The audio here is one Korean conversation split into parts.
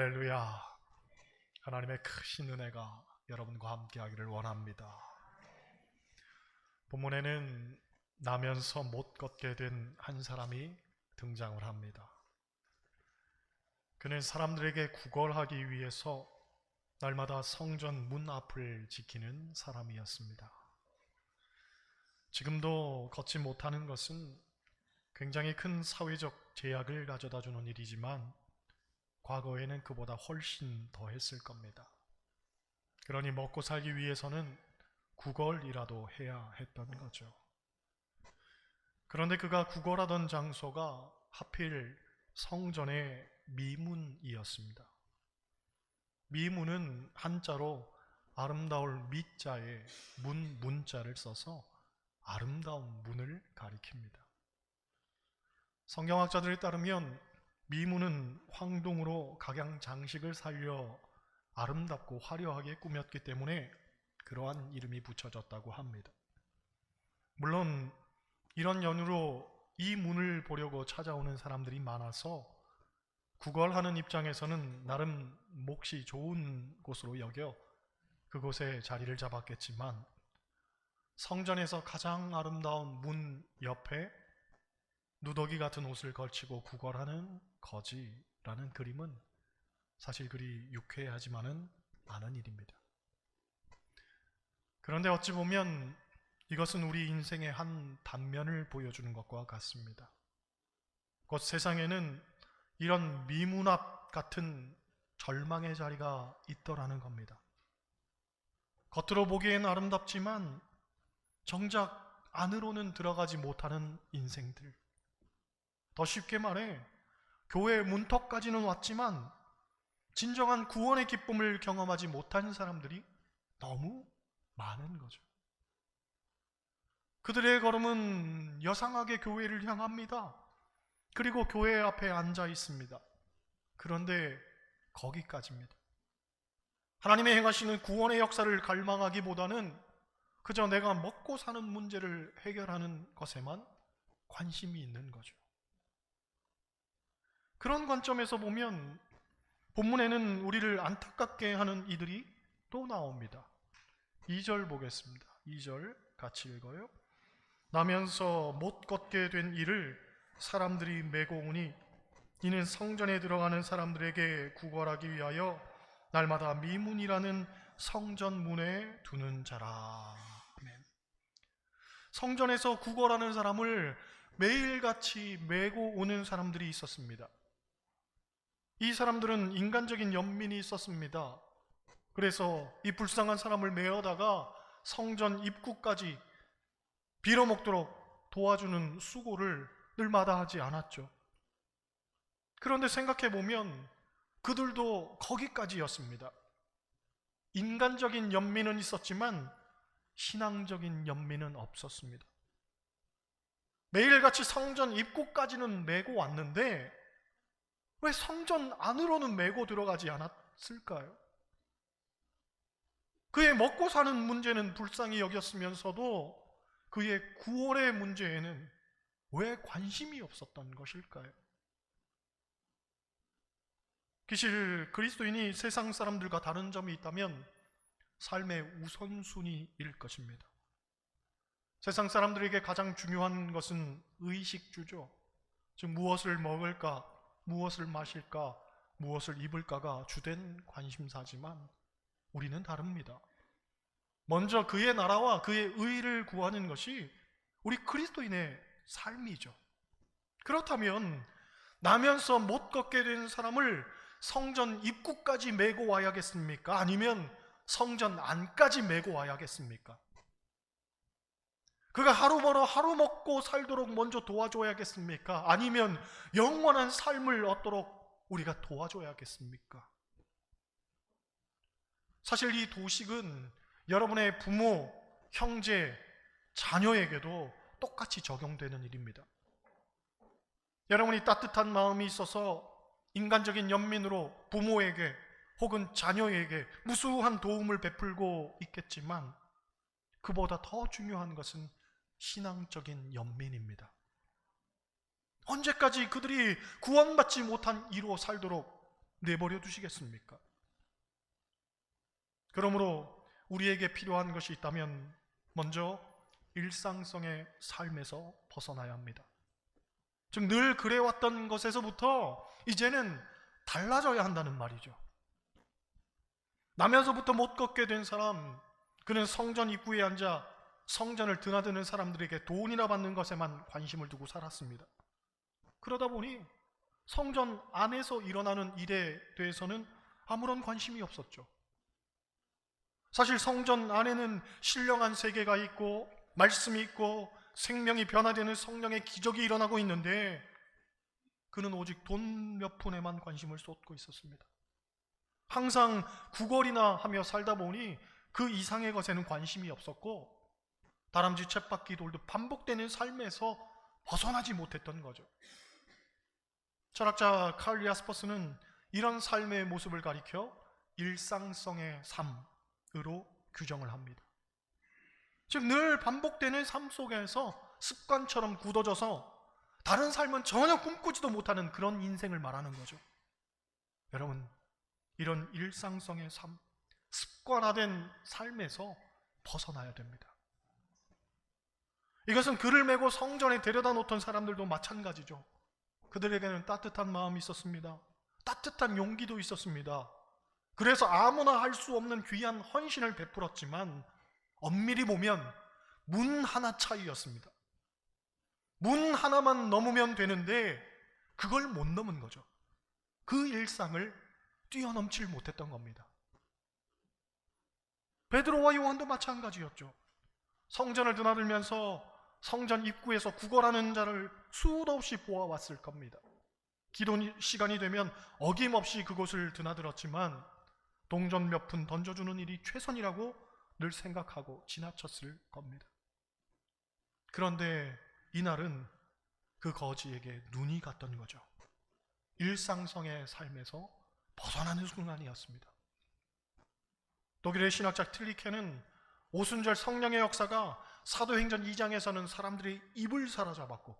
할렐루야. 하나님의 크신 은혜가 여러분과 함께 하기를 원합니다. 본문에는 나면서 못 걷게 된 한 사람이 등장을 합니다. 그는 사람들에게 구걸하기 위해서 날마다 성전 문 앞을 지키는 사람이었습니다. 지금도 걷지 못하는 것은 굉장히 큰 사회적 제약을 가져다 주는 일이지만 과거에는 그보다 훨씬 더 했을 겁니다. 그러니 먹고 살기 위해서는 구걸이라도 해야 했던 거죠. 그런데 그가 구걸하던 장소가 하필 성전의 미문이었습니다. 미문은 한자로 아름다울 미자에 문자를 써서 아름다운 문을 가리킵니다. 성경학자들에 따르면 미문은 황동으로 각양 장식을 살려 아름답고 화려하게 꾸몄기 때문에 그러한 이름이 붙여졌다고 합니다. 물론 이런 연유로 이 문을 보려고 찾아오는 사람들이 많아서 구걸하는 입장에서는 나름 몫이 좋은 곳으로 여겨 그곳에 자리를 잡았겠지만 성전에서 가장 아름다운 문 옆에 누더기 같은 옷을 걸치고 구걸하는 거지라는 그림은 사실 그리 유쾌하지만은 않은 일입니다. 그런데 어찌 보면 이것은 우리 인생의 한 단면을 보여주는 것과 같습니다. 곧 세상에는 이런 미문앞 같은 절망의 자리가 있더라는 겁니다. 겉으로 보기엔 아름답지만 정작 안으로는 들어가지 못하는 인생들. 더 쉽게 말해 교회 문턱까지는 왔지만 진정한 구원의 기쁨을 경험하지 못한 사람들이 너무 많은 거죠. 그들의 걸음은 여상하게 교회를 향합니다. 그리고 교회 앞에 앉아 있습니다. 그런데 거기까지입니다. 하나님의 행하시는 구원의 역사를 갈망하기보다는 그저 내가 먹고 사는 문제를 해결하는 것에만 관심이 있는 거죠. 그런 관점에서 보면 본문에는 우리를 안타깝게 하는 이들이 또 나옵니다. 2절 보겠습니다. 2절 같이 읽어요. 나면서 못 걷게 된 이를 사람들이 메고 오니 이는 성전에 들어가는 사람들에게 구걸하기 위하여 날마다 미문이라는 성전 문에 두는 자라. 아멘. 성전에서 구걸하는 사람을 매일같이 메고 오는 사람들이 있었습니다. 이 사람들은 인간적인 연민이 있었습니다. 그래서 이 불쌍한 사람을 메어다가 성전 입구까지 빌어먹도록 도와주는 수고를 늘 마다하지 않았죠. 그런데 생각해보면 그들도 거기까지였습니다. 인간적인 연민은 있었지만 신앙적인 연민은 없었습니다. 매일같이 성전 입구까지는 메고 왔는데 왜 성전 안으로는 메고 들어가지 않았을까요? 그의 먹고 사는 문제는 불쌍히 여겼으면서도 그의 구원의 문제에는 왜 관심이 없었던 것일까요? 사실 그리스도인이 세상 사람들과 다른 점이 있다면 삶의 우선순위일 것입니다. 세상 사람들에게 가장 중요한 것은 의식주죠. 즉 무엇을 먹을까, 무엇을 마실까, 무엇을 입을까가 주된 관심사지만 우리는 다릅니다. 먼저 그의 나라와 그의 의를 구하는 것이 우리 그리스도인의 삶이죠. 그렇다면 나면서 못 걷게 된 사람을 성전 입구까지 메고 와야겠습니까? 아니면 성전 안까지 메고 와야겠습니까? 그가 하루 벌어 하루 먹고 살도록 먼저 도와줘야겠습니까? 아니면 영원한 삶을 얻도록 우리가 도와줘야겠습니까? 사실 이 도식은 여러분의 부모, 형제, 자녀에게도 똑같이 적용되는 일입니다. 여러분이 따뜻한 마음이 있어서 인간적인 연민으로 부모에게 혹은 자녀에게 무수한 도움을 베풀고 있겠지만 그보다 더 중요한 것은 신앙적인 연민입니다. 언제까지 그들이 구원받지 못한 이로 살도록 내버려 두시겠습니까? 그러므로 우리에게 필요한 것이 있다면 먼저 일상성의 삶에서 벗어나야 합니다. 즉 늘 그래왔던 것에서부터 이제는 달라져야 한다는 말이죠. 나면서부터 못 걷게 된 사람, 그는 성전 입구에 앉아 성전을 드나드는 사람들에게 돈이나 받는 것에만 관심을 두고 살았습니다. 그러다 보니 성전 안에서 일어나는 일에 대해서는 아무런 관심이 없었죠. 사실 성전 안에는 신령한 세계가 있고 말씀이 있고 생명이 변화되는 성령의 기적이 일어나고 있는데 그는 오직 돈 몇 푼에만 관심을 쏟고 있었습니다. 항상 구걸이나 하며 살다 보니 그 이상의 것에는 관심이 없었고 다람쥐 쳇바퀴 돌듯 반복되는 삶에서 벗어나지 못했던 거죠. 철학자 칼 야스퍼스는 이런 삶의 모습을 가리켜 일상성의 삶으로 규정을 합니다. 즉 늘 반복되는 삶 속에서 습관처럼 굳어져서 다른 삶은 전혀 꿈꾸지도 못하는 그런 인생을 말하는 거죠. 여러분, 이런 일상성의 삶, 습관화된 삶에서 벗어나야 됩니다. 이것은 그를 메고 성전에 데려다 놓던 사람들도 마찬가지죠. 그들에게는 따뜻한 마음이 있었습니다. 따뜻한 용기도 있었습니다. 그래서 아무나 할 수 없는 귀한 헌신을 베풀었지만 엄밀히 보면 문 하나 차이였습니다. 문 하나만 넘으면 되는데 그걸 못 넘은 거죠. 그 일상을 뛰어넘질 못했던 겁니다. 베드로와 요한도 마찬가지였죠. 성전을 드나들면서 성전 입구에서 구걸하는 자를 수도 없이 보아왔을 겁니다. 기도 시간이 되면 어김없이 그곳을 드나들었지만 동전 몇 푼 던져주는 일이 최선이라고 늘 생각하고 지나쳤을 겁니다. 그런데 이날은 그 거지에게 눈이 갔던 거죠. 일상성의 삶에서 벗어나는 순간이었습니다. 독일의 신학자 틸리케는 오순절 성령의 역사가 사도행전 2장에서는 사람들의 입을 사로잡았고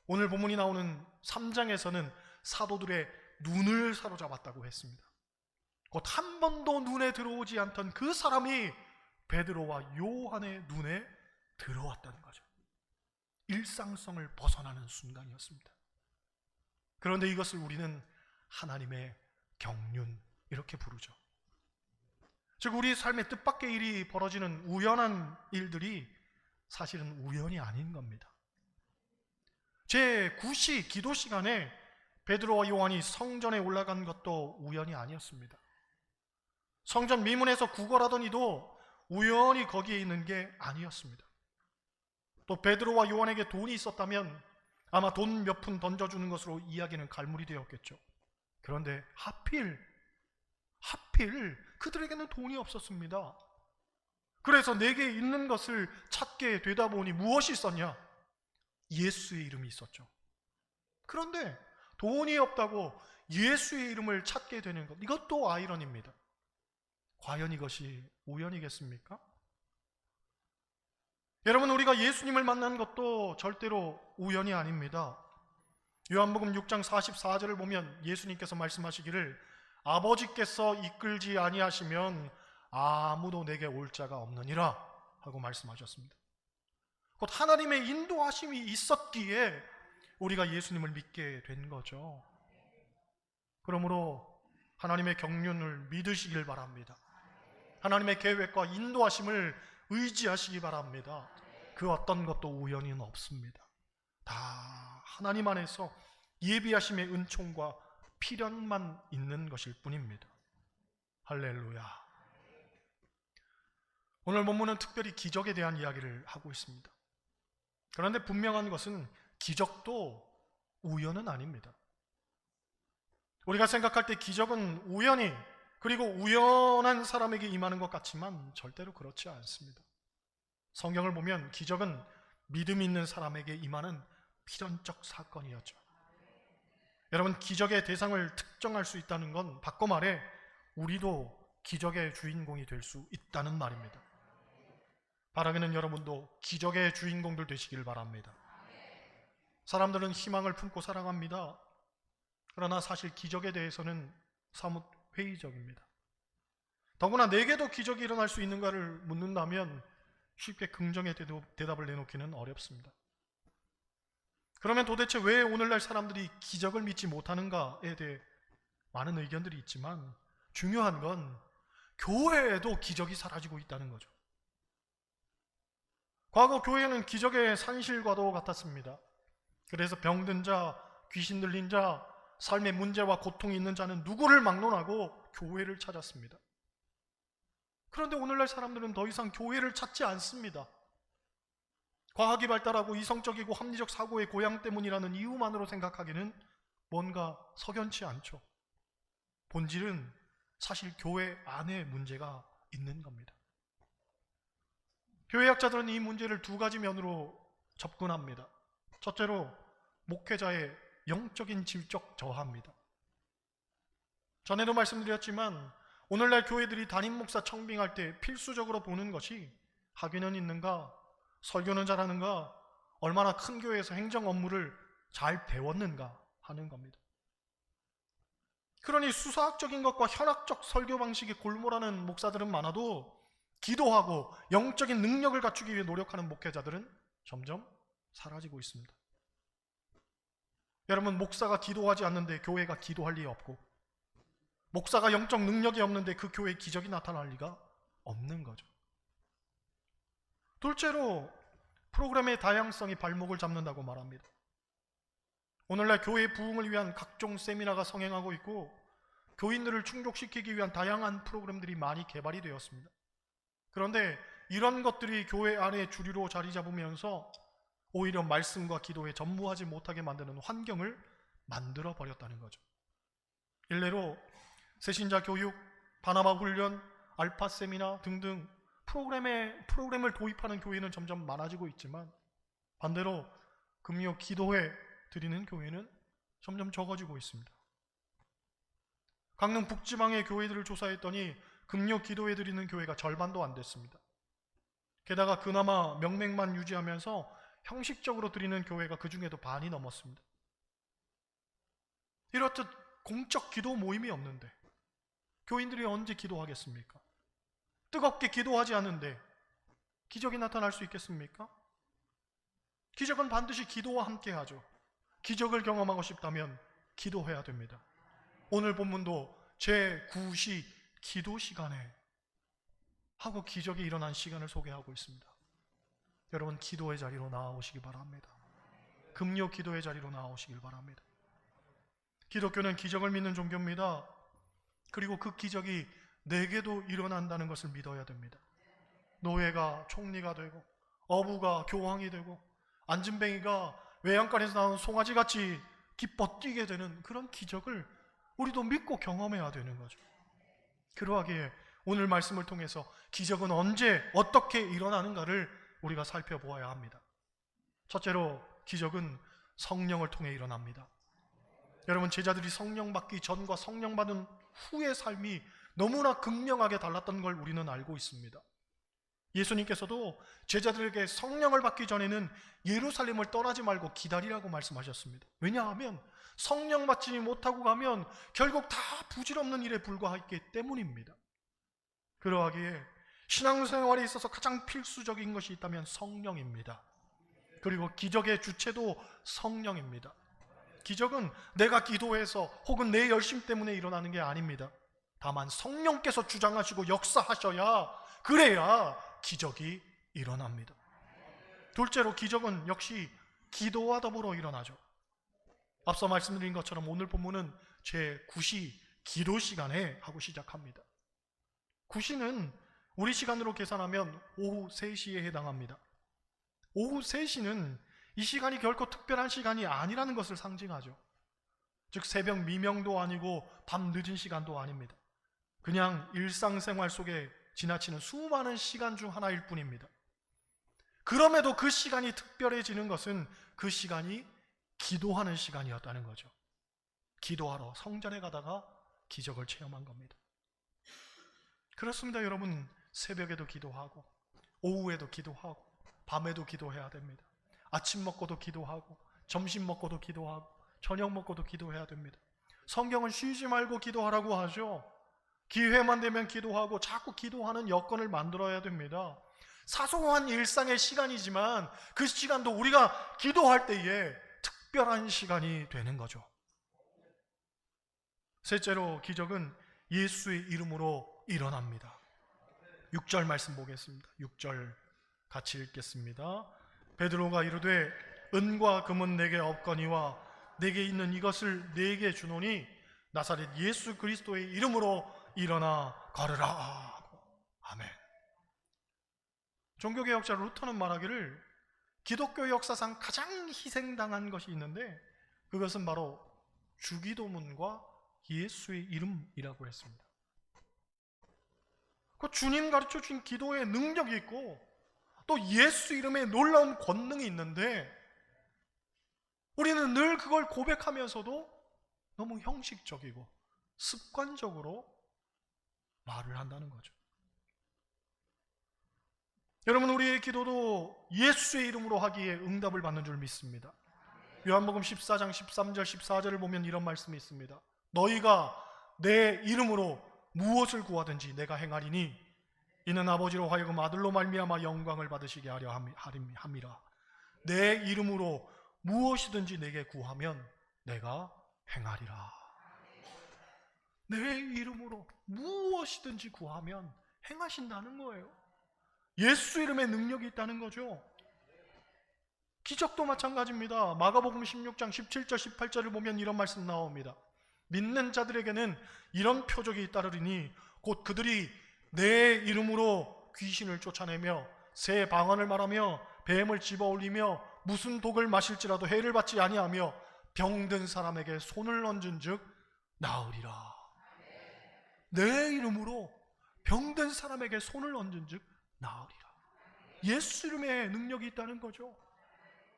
오늘 본문이 나오는 3장에서는 사도들의 눈을 사로잡았다고 했습니다. 곧 한 번도 눈에 들어오지 않던 그 사람이 베드로와 요한의 눈에 들어왔다는 거죠. 일상성을 벗어나는 순간이었습니다. 그런데 이것을 우리는 하나님의 경륜 이렇게 부르죠. 즉 우리 삶의 뜻밖의 일이 벌어지는 우연한 일들이 사실은 우연이 아닌 겁니다. 제9시 기도 시간에 베드로와 요한이 성전에 올라간 것도 우연이 아니었습니다. 성전 미문에서 구걸하던 이도 우연히 거기에 있는 게 아니었습니다. 또 베드로와 요한에게 돈이 있었다면 아마 돈 몇 푼 던져주는 것으로 이야기는 갈무리 되었겠죠. 그런데 하필 그들에게는 돈이 없었습니다. 그래서 내게 있는 것을 찾게 되다 보니 무엇이 있었냐? 예수의 이름이 있었죠. 그런데 돈이 없다고 예수의 이름을 찾게 되는 것, 이것도 아이러니입니다. 과연 이것이 우연이겠습니까? 여러분, 우리가 예수님을 만난 것도 절대로 우연이 아닙니다. 요한복음 6장 44절을 보면 예수님께서 말씀하시기를 아버지께서 이끌지 아니하시면 아무도 내게 올 자가 없느니라 하고 말씀하셨습니다. 곧 하나님의 인도하심이 있었기에 우리가 예수님을 믿게 된 거죠. 그러므로 하나님의 경륜을 믿으시길 바랍니다. 하나님의 계획과 인도하심을 의지하시기 바랍니다. 그 어떤 것도 우연은 없습니다. 다 하나님 안에서 예비하심의 은총과 필연만 있는 것일 뿐입니다. 할렐루야. 오늘 본문은 특별히 기적에 대한 이야기를 하고 있습니다. 그런데 분명한 것은 기적도 우연은 아닙니다. 우리가 생각할 때 기적은 우연히 그리고 우연한 사람에게 임하는 것 같지만 절대로 그렇지 않습니다. 성경을 보면 기적은 믿음 있는 사람에게 임하는 필연적 사건이었죠. 여러분, 기적의 대상을 특정할 수 있다는 건 바꿔 말해 우리도 기적의 주인공이 될 수 있다는 말입니다. 바라기는 여러분도 기적의 주인공들 되시길 바랍니다. 사람들은 희망을 품고 살아갑니다. 그러나 사실 기적에 대해서는 사뭇 회의적입니다. 더구나 내게도 기적이 일어날 수 있는가를 묻는다면 쉽게 긍정의 대답을 내놓기는 어렵습니다. 그러면 도대체 왜 오늘날 사람들이 기적을 믿지 못하는가에 대해 많은 의견들이 있지만 중요한 건 교회에도 기적이 사라지고 있다는 거죠. 과거 교회는 기적의 산실과도 같았습니다. 그래서 병든 자, 귀신 들린 자, 삶의 문제와 고통이 있는 자는 누구를 막론하고 교회를 찾았습니다. 그런데 오늘날 사람들은 더 이상 교회를 찾지 않습니다. 과학이 발달하고 이성적이고 합리적 사고의 고양 때문이라는 이유만으로 생각하기는 뭔가 석연치 않죠. 본질은 사실 교회 안에 문제가 있는 겁니다. 교회학자들은 이 문제를 두 가지 면으로 접근합니다. 첫째로 목회자의 영적인 질적 저하입니다. 전에도 말씀드렸지만 오늘날 교회들이 담임 목사 청빙할 때 필수적으로 보는 것이 학위는 있는가, 설교는 잘하는가, 얼마나 큰 교회에서 행정 업무를 잘 배웠는가 하는 겁니다. 그러니 수사학적인 것과 현학적 설교 방식이 골몰하는 목사들은 많아도 기도하고 영적인 능력을 갖추기 위해 노력하는 목회자들은 점점 사라지고 있습니다. 여러분, 목사가 기도하지 않는데 교회가 기도할 리 없고 목사가 영적 능력이 없는데 그 교회에 기적이 나타날 리가 없는 거죠. 둘째로 프로그램의 다양성이 발목을 잡는다고 말합니다. 오늘날 교회의 부흥을 위한 각종 세미나가 성행하고 있고 교인들을 충족시키기 위한 다양한 프로그램들이 많이 개발이 되었습니다. 그런데 이런 것들이 교회 안에 주류로 자리 잡으면서 오히려 말씀과 기도에 전무하지 못하게 만드는 환경을 만들어 버렸다는 거죠. 일례로 새신자 교육, 바나바 훈련, 알파 세미나 등등 프로그램을 도입하는 교회는 점점 많아지고 있지만 반대로 금요 기도회 드리는 교회는 점점 적어지고 있습니다. 강릉 북지방의 교회들을 조사했더니 금요 기도회 드리는 교회가 절반도 안 됐습니다. 게다가 그나마 명맥만 유지하면서 형식적으로 드리는 교회가 그 중에도 반이 넘었습니다. 이렇듯 공적 기도 모임이 없는데 교인들이 언제 기도하겠습니까? 뜨겁게 기도하지 않는데 기적이 나타날 수 있겠습니까? 기적은 반드시 기도와 함께 하죠. 기적을 경험하고 싶다면 기도해야 됩니다. 오늘 본문도 제9시 기도 시간에 하고 기적이 일어난 시간을 소개하고 있습니다. 여러분, 기도의 자리로 나아오시기 바랍니다. 금요 기도의 자리로 나아오시길 바랍니다. 기독교는 기적을 믿는 종교입니다. 그리고 그 기적이 내게도 일어난다는 것을 믿어야 됩니다. 노예가 총리가 되고 어부가 교황이 되고 안진뱅이가 외양간에서 나온 송아지같이 기뻐 뛰게 되는 그런 기적을 우리도 믿고 경험해야 되는 거죠. 그러하기에 오늘 말씀을 통해서 기적은 언제 어떻게 일어나는가를 우리가 살펴보아야 합니다. 첫째로 기적은 성령을 통해 일어납니다. 여러분, 제자들이 성령 받기 전과 성령 받은 후의 삶이 너무나 극명하게 달랐던 걸 우리는 알고 있습니다. 예수님께서도 제자들에게 성령을 받기 전에는 예루살렘을 떠나지 말고 기다리라고 말씀하셨습니다. 왜냐하면 성령 받지 못하고 가면 결국 다 부질없는 일에 불과하기 때문입니다. 그러하기에 신앙생활에 있어서 가장 필수적인 것이 있다면 성령입니다. 그리고 기적의 주체도 성령입니다. 기적은 내가 기도해서 혹은 내 열심 때문에 일어나는 게 아닙니다. 다만 성령께서 주장하시고 역사하셔야, 그래야 기적이 일어납니다. 둘째로 기적은 역시 기도와 더불어 일어나죠. 앞서 말씀드린 것처럼 오늘 본문은 제9시 기도 시간에 하고 시작합니다. 9시는 우리 시간으로 계산하면 오후 3시에 해당합니다. 오후 3시는 이 시간이 결코 특별한 시간이 아니라는 것을 상징하죠. 즉 새벽 미명도 아니고 밤 늦은 시간도 아닙니다. 그냥 일상생활 속에 지나치는 수많은 시간 중 하나일 뿐입니다. 그럼에도 그 시간이 특별해지는 것은 그 시간이 기도하는 시간이었다는 거죠. 기도하러 성전에 가다가 기적을 체험한 겁니다. 그렇습니다. 여러분, 새벽에도 기도하고 오후에도 기도하고 밤에도 기도해야 됩니다. 아침 먹고도 기도하고 점심 먹고도 기도하고 저녁 먹고도 기도해야 됩니다. 성경은 쉬지 말고 기도하라고 하죠. 기회만 되면 기도하고 자꾸 기도하는 여건을 만들어야 됩니다. 사소한 일상의 시간이지만 그 시간도 우리가 기도할 때에 특별한 시간이 되는 거죠. 셋째로 기적은 예수의 이름으로 일어납니다. 6절 말씀 보겠습니다. 6절 같이 읽겠습니다. 베드로가 이르되 은과 금은 내게 없거니와 내게 있는 이것을 내게 주노니 나사렛 예수 그리스도의 이름으로 일어나 걸으라. 아멘. 종교개혁자 루터는 말하기를 기독교 역사상 가장 희생당한 것이 있는데 그것은 바로 주기도문과 예수의 이름이라고 했습니다. 그 주님 가르쳐 준 기도에 능력이 있고 또 예수 이름에 놀라운 권능이 있는데 우리는 늘 그걸 고백하면서도 너무 형식적이고 습관적으로 말을 한다는 거죠. 여러분, 우리의 기도도 예수의 이름으로 하기에 응답을 받는 줄 믿습니다. 요한복음 14장 13절 14절을 보면 이런 말씀이 있습니다. 너희가 내 이름으로 무엇을 구하든지 내가 행하리니 이는 아버지로 하여금 아들로 말미암아 영광을 받으시게 하려 함이라. 내 이름으로 무엇이든지 내게 구하면 내가 행하리라. 내 이름으로 무엇이든지 구하면 행하신다는 거예요. 예수 이름에 능력이 있다는 거죠. 기적도 마찬가지입니다. 마가복음 16장 17절 18절을 보면 이런 말씀 나옵니다. 믿는 자들에게는 이런 표적이 따르리니 곧 그들이 내 이름으로 귀신을 쫓아내며 새 방언을 말하며 뱀을 집어올리며 무슨 독을 마실지라도 해를 받지 아니하며 병든 사람에게 손을 얹은 즉 나으리라. 내 이름으로 병든 사람에게 손을 얹은 즉 나으리라. 예수 이름에 능력이 있다는 거죠.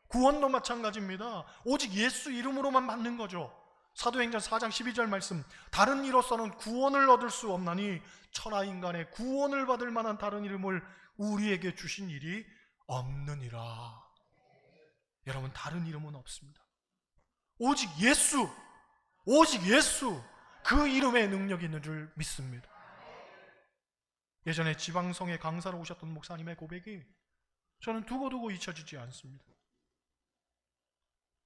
구원도 마찬가지입니다. 오직 예수 이름으로만 받는 거죠. 사도행전 4장 12절 말씀, 다른 이로서는 구원을 얻을 수 없나니 천하 인간의 구원을 받을 만한 다른 이름을 우리에게 주신 일이 없느니라. 여러분, 다른 이름은 없습니다. 오직 예수, 그 이름에 능력이 있는 줄 믿습니다. 예전에 지방성에 강사로 오셨던 목사님의 고백이 저는 두고두고 잊혀지지 않습니다.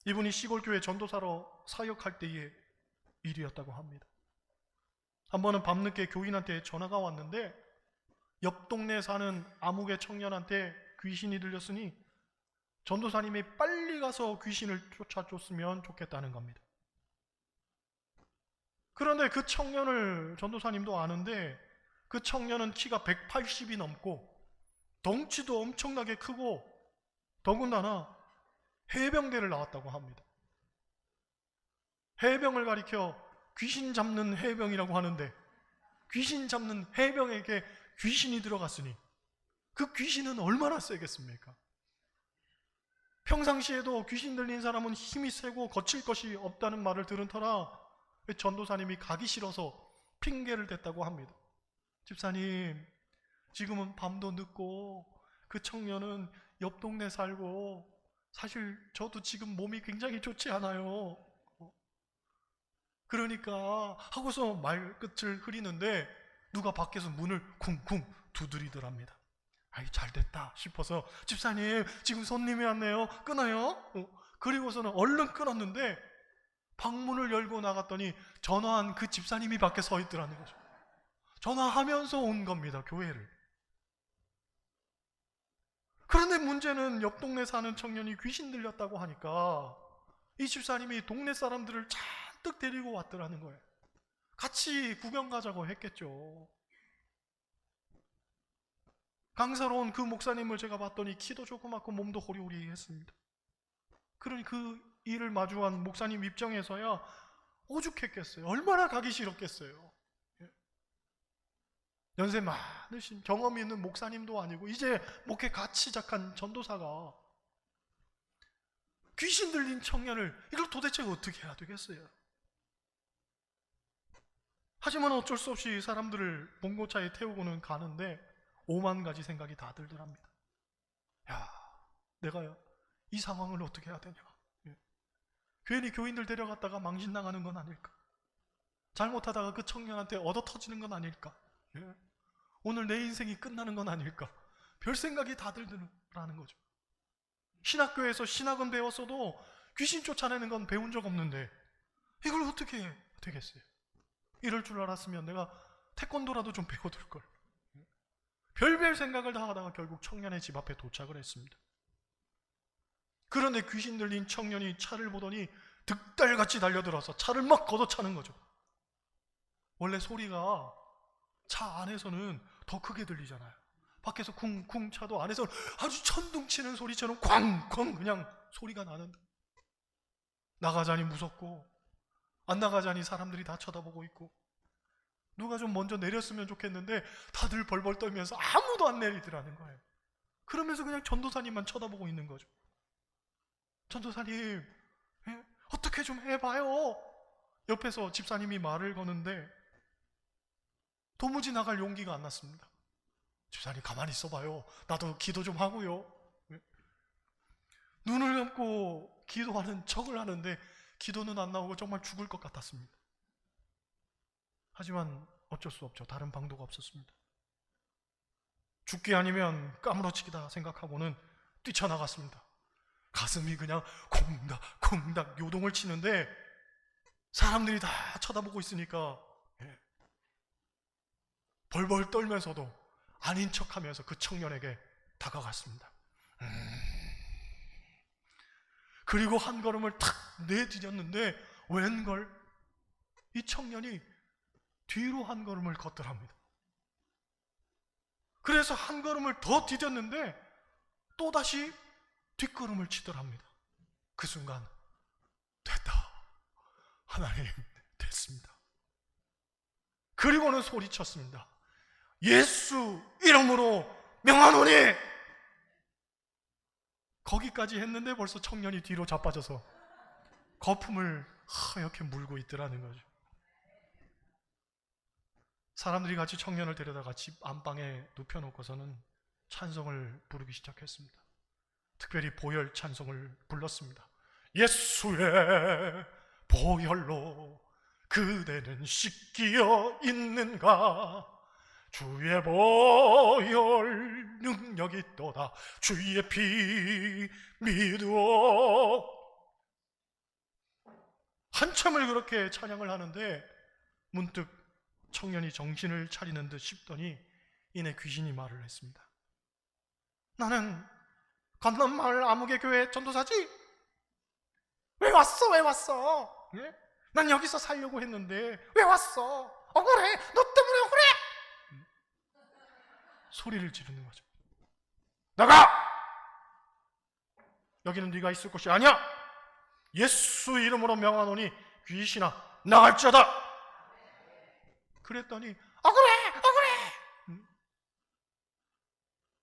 이분이 시골교회 전도사로 사역할 때의 일이었다고 합니다. 한 번은 밤늦게 교인한테 전화가 왔는데 옆 동네에 사는 아무개 청년한테 귀신이 들렸으니 전도사님이 빨리 가서 귀신을 쫓아줬으면 좋겠다는 겁니다. 그런데 그 청년을 전도사님도 아는데 그 청년은 키가 180이 넘고 덩치도 엄청나게 크고 더군다나 해병대를 나왔다고 합니다. 해병을 가리켜 귀신 잡는 해병이라고 하는데 귀신 잡는 해병에게 귀신이 들어갔으니 그 귀신은 얼마나 세겠습니까? 평상시에도 귀신 들린 사람은 힘이 세고 거칠 것이 없다는 말을 들은 터라 전도사님이 가기 싫어서 핑계를 댔다고 합니다. 집사님, 지금은 밤도 늦고 그 청년은 옆 동네 살고 사실 저도 지금 몸이 굉장히 좋지 않아요. 그러니까 하고서 말끝을 흐리는데 누가 밖에서 문을 쿵쿵 두드리더랍니다. 아이, 잘됐다 싶어서 집사님, 지금 손님이 왔네요. 끊어요. 그리고서는 얼른 끊었는데 방문을 열고 나갔더니 전화한 그 집사님이 밖에 서 있더라는 거죠. 전화하면서 온 겁니다, 교회를. 그런데 문제는 옆 동네 사는 청년이 귀신 들렸다고 하니까 이 집사님이 동네 사람들을 잔뜩 데리고 왔더라는 거예요. 같이 구경 가자고 했겠죠. 강사로 온 그 목사님을 제가 봤더니 키도 조그맣고 몸도 호리호리했습니다. 그러니 그 일을 마주한 목사님 입장에서야 오죽했겠어요. 얼마나 가기 싫었겠어요. 연세 많으신 경험이 있는 목사님도 아니고 이제 목회 갓 시작한 전도사가 귀신 들린 청년을 이걸 도대체 어떻게 해야 되겠어요? 하지만 어쩔 수 없이 사람들을 봉고차에 태우고는 가는데 5만 가지 생각이 다 들더랍니다. 야, 내가 이 상황을 어떻게 해야 되냐? 괜히 교인들 데려갔다가 망신당하는 건 아닐까? 잘못하다가 그 청년한테 얻어 터지는 건 아닐까? 예? 오늘 내 인생이 끝나는 건 아닐까? 별 생각이 다 들더라는 거죠. 신학교에서 신학은 배웠어도 귀신 쫓아내는 건 배운 적 없는데 이걸 어떻게 되겠어요? 이럴 줄 알았으면 내가 태권도라도 좀 배워둘 걸. 별별 생각을 다 하다가 결국 청년의 집 앞에 도착을 했습니다. 그런데 귀신 들린 청년이 차를 보더니 득달같이 달려들어서 차를 막 걷어차는 거죠. 원래 소리가 차 안에서는 더 크게 들리잖아요. 밖에서 쿵쿵 차도 안에서는 아주 천둥치는 소리처럼 쾅쾅 그냥 소리가 나는데, 나가자니 무섭고 안 나가자니 사람들이 다 쳐다보고 있고, 누가 좀 먼저 내렸으면 좋겠는데 다들 벌벌 떨면서 아무도 안 내리더라는 거예요. 그러면서 그냥 전도사님만 쳐다보고 있는 거죠. 전도사님, 예? 어떻게 좀 해봐요. 옆에서 집사님이 말을 거는데 도무지 나갈 용기가 안 났습니다. 집사님 가만히 있어봐요. 나도 기도 좀 하고요. 예? 눈을 감고 기도하는 척을 하는데 기도는 안 나오고 정말 죽을 것 같았습니다. 하지만 어쩔 수 없죠. 다른 방도가 없었습니다. 죽기 아니면 까무러치기다 생각하고는 뛰쳐나갔습니다. 가슴이 그냥 콩닥 콩닥 요동을 치는데 사람들이 다 쳐다보고 있으니까 벌벌 떨면서도 아닌 척하면서 그 청년에게 다가갔습니다. 그리고 한 걸음을 탁 내디뎠는데 웬걸 이 청년이 뒤로 한 걸음을 걷더랍니다. 그래서 한 걸음을 더 디뎠는데 또다시 뒷걸음을 치더랍니다. 그 순간 됐다. 하나님 됐습니다. 그리고는 소리쳤습니다. 예수 이름으로 명하노니. 거기까지 했는데 벌써 청년이 뒤로 자빠져서 거품을 하얗게 물고 있더라는 거죠. 사람들이 같이 청년을 데려다가 집 안방에 눕혀놓고서는 찬송을 부르기 시작했습니다. 특별히 보혈 찬송을 불렀습니다. 예수의 보혈로 그대는 씻기어 있는가. 주의 보혈 능력이 있도다. 주의 피 믿으오. 한참을 그렇게 찬양을 하는데 문득 청년이 정신을 차리는 듯 싶더니 이내 귀신이 말을 했습니다. 나는 건넌마을 아무개 교회 전도사지? 왜 왔어? 예? 난 여기서 살려고 했는데 왜 왔어? 억울해. 너 때문에 억울해. 소리를 지르는 거죠. 나가! 여기는 네가 있을 곳이 아니야. 예수 이름으로 명하노니 귀신아 나갈지어다. 그랬더니 억울해.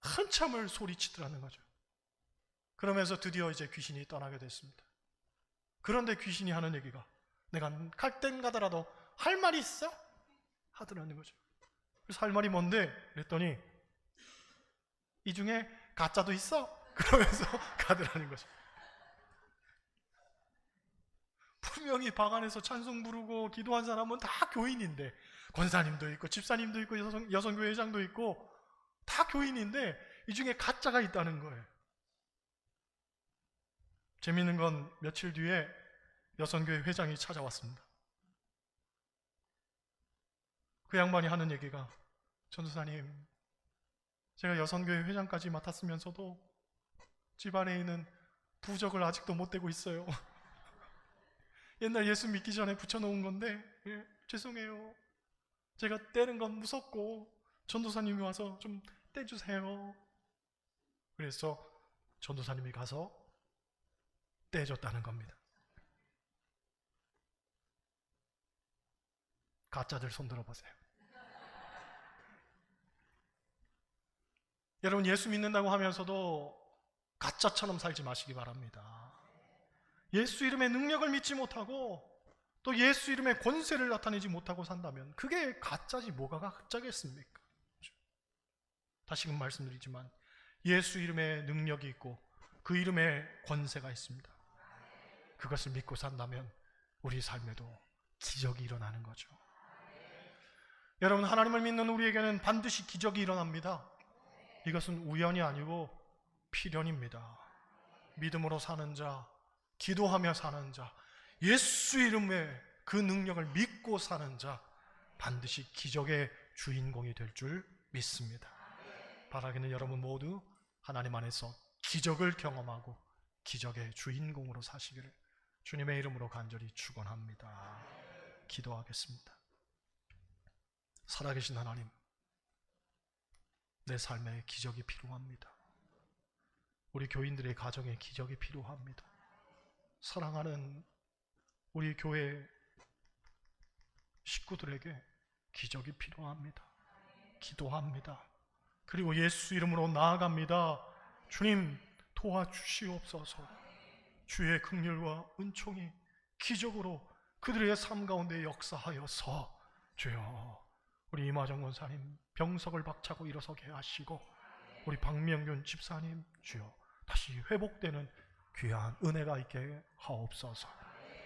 한참을 소리치더라는 거죠. 그러면서 드디어 이제 귀신이 떠나게 됐습니다. 그런데 귀신이 하는 얘기가 내가 갈 땐 가더라도 할 말이 있어? 하더라는 거죠. 그래서 할 말이 뭔데? 그랬더니 이 중에 가짜도 있어? 그러면서 가더라는 거죠. 분명히 방 안에서 찬송 부르고 기도한 사람은 다 교인인데, 권사님도 있고 집사님도 있고 여성교회장도 있고 다 교인인데 이 중에 가짜가 있다는 거예요. 재미있는 건 며칠 뒤에 여성교회 회장이 찾아왔습니다. 그 양반이 하는 얘기가, 전도사님, 제가 여성교회 회장까지 맡았으면서도 집안에 있는 부적을 아직도 못 떼고 있어요. 옛날 예수 믿기 전에 붙여놓은 건데 죄송해요. 제가 떼는 건 무섭고 전도사님이 와서 좀 떼주세요. 그래서 전도사님이 가서 떼줬다는 겁니다. 가짜들 손 들어보세요. 여러분, 예수 믿는다고 하면서도 가짜처럼 살지 마시기 바랍니다. 예수 이름의 능력을 믿지 못하고 또 예수 이름의 권세를 나타내지 못하고 산다면 그게 가짜지 뭐가 가짜겠습니까? 다시금 말씀드리지만 예수 이름의 능력이 있고 그 이름에 권세가 있습니다. 그것을 믿고 산다면 우리 삶에도 기적이 일어나는 거죠. 여러분, 하나님을 믿는 우리에게는 반드시 기적이 일어납니다. 이것은 우연이 아니고 필연입니다. 믿음으로 사는 자, 기도하며 사는 자, 예수 이름의 그 능력을 믿고 사는 자, 반드시 기적의 주인공이 될 줄 믿습니다. 바라기는 여러분 모두 하나님 안에서 기적을 경험하고 기적의 주인공으로 사시기를 주님의 이름으로 간절히 축원합니다. 기도하겠습니다. 살아계신 하나님, 내 삶에 기적이 필요합니다. 우리 교인들의 가정에 기적이 필요합니다. 사랑하는 우리 교회 식구들에게 기적이 필요합니다. 기도합니다. 그리고 예수 이름으로 나아갑니다. 주님, 도와주시옵소서. 주의 긍휼과 은총이 기적으로 그들의 삶 가운데 역사하여서 주여, 우리 이마정 권사님 병석을 박차고 일어서게 하시고 우리 박명균 집사님 주여 다시 회복되는 귀한 은혜가 있게 하옵소서.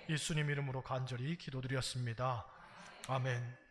예수님 이름으로 간절히 기도드렸습니다. 아멘.